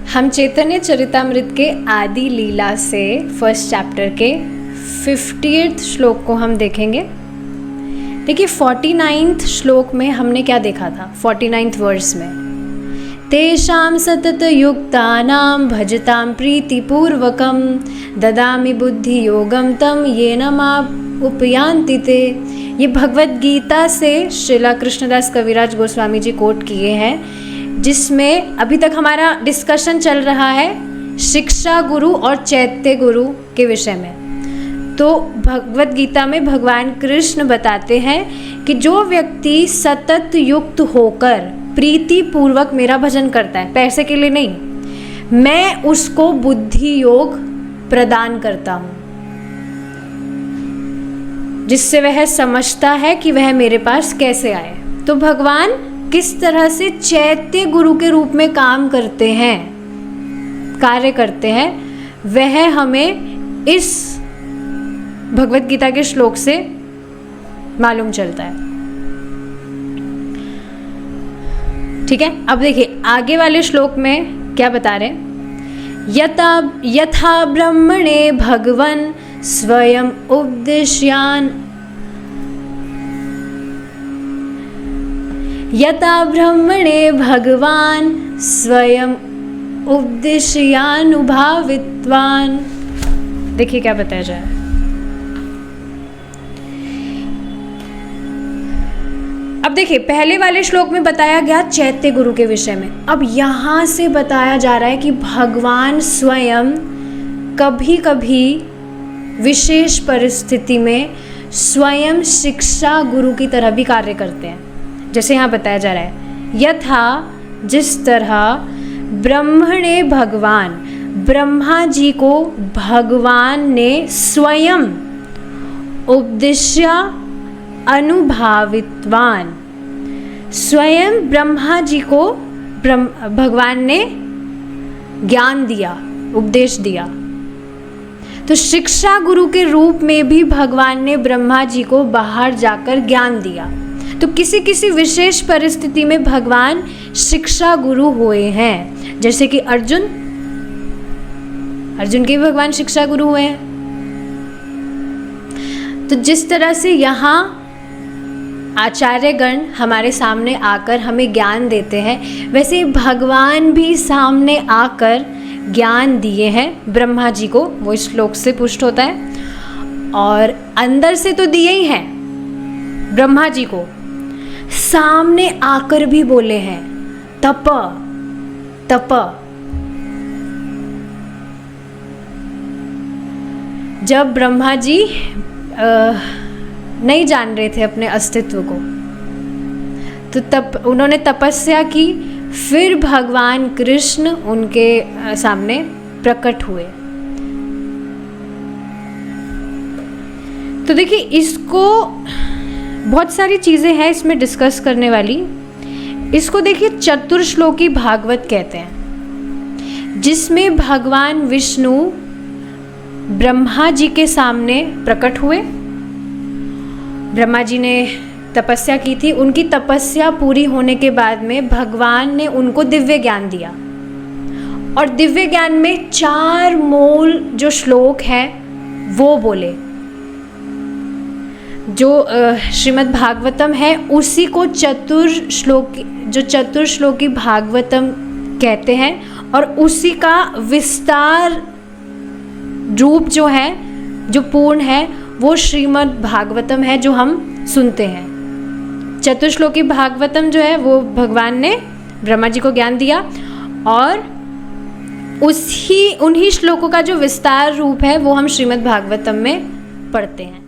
हम चैतन्य चरितामृत के आदि लीला से फर्स्ट चैप्टर के 50th श्लोक को हम देखेंगे। देखिए 49th श्लोक में हमने क्या देखा था? 49th वर्स में तेषां सतत युक्तानां भजतां प्रीतिपूर्वकं ददामि बुद्धि योगम तम येन माम उपयान्ति ते। ये भगवत गीता से श्रीला कृष्णदास कविराज गोस्वामी जी कोट किए हैं, जिसमें अभी तक हमारा डिस्कशन चल रहा है शिक्षा गुरु और चैत्य गुरु के विषय में। तो भगवत गीता में भगवान कृष्ण बताते हैं कि जो व्यक्ति सतत युक्त होकर प्रीति पूर्वक मेरा भजन करता है, पैसे के लिए नहीं, मैं उसको बुद्धि योग प्रदान करता हूँ, जिससे वह समझता है कि वह मेरे पास कैसे आए। तो भगवान किस तरह से चैत्य गुरु के रूप में काम करते हैं, कार्य करते हैं, वह हमें इस भगवत गीता के श्लोक से मालूम चलता है। ठीक है, अब देखिए आगे वाले श्लोक में क्या बता रहे हैं। यथा ब्रह्मणे भगवन् स्वयं उपदिश्यान् यथा ब्रह्मणे भगवान स्वयं उपदिश्यानुभावित्वान्। देखिए क्या बताया जा रहा है। अब देखिए पहले वाले श्लोक में बताया गया चैत्य गुरु के विषय में, अब यहाँ से बताया जा रहा है कि भगवान स्वयं कभी कभी विशेष परिस्थिति में स्वयं शिक्षा गुरु की तरह भी कार्य करते हैं। जैसे यहाँ बताया जा रहा है, यथा जिस तरह ब्रह्मणे भगवान, ब्रह्मा जी को भगवान ने स्वयं उपदिश्य अनुभावित्वान, स्वयं ब्रह्मा जी को भगवान ने ज्ञान दिया, उपदेश दिया। तो शिक्षा गुरु के रूप में भी भगवान ने ब्रह्मा जी को बाहर जाकर ज्ञान दिया। तो किसी किसी विशेष परिस्थिति में भगवान शिक्षा गुरु हुए हैं, जैसे कि अर्जुन के भगवान शिक्षा गुरु हुए हैं। तो जिस तरह से यहाँ आचार्यगण हमारे सामने आकर हमें ज्ञान देते हैं, वैसे भगवान भी सामने आकर ज्ञान दिए हैं ब्रह्मा जी को। वो इस श्लोक से पुष्ट होता है। और अंदर से तो दिए ही हैं ब्रह्मा जी को, सामने आकर भी बोले हैं तप तप। जब ब्रह्मा जी नहीं जान रहे थे अपने अस्तित्व को, तो तब उन्होंने तपस्या की, फिर भगवान कृष्ण उनके सामने प्रकट हुए। तो देखिए इसको बहुत सारी चीज़ें हैं इसमें डिस्कस करने वाली। इसको देखिए चतुर्श्लोकी भागवत कहते हैं, जिसमें भगवान विष्णु ब्रह्मा जी के सामने प्रकट हुए। ब्रह्मा जी ने तपस्या की थी, उनकी तपस्या पूरी होने के बाद में भगवान ने उनको दिव्य ज्ञान दिया। और दिव्य ज्ञान में 4 मूल जो श्लोक हैं वो बोले। जो श्रीमद् भागवतम है उसी को चतुर्श्लोकी भागवतम कहते हैं। और उसी का विस्तार रूप जो है, जो पूर्ण है, वो श्रीमद् भागवतम है जो हम सुनते हैं। चतुर्श्लोकी भागवतम जो है वो भगवान ने ब्रह्मा जी को ज्ञान दिया, और उन्हीं श्लोकों का जो विस्तार रूप है वो हम श्रीमद् भागवतम में पढ़ते हैं।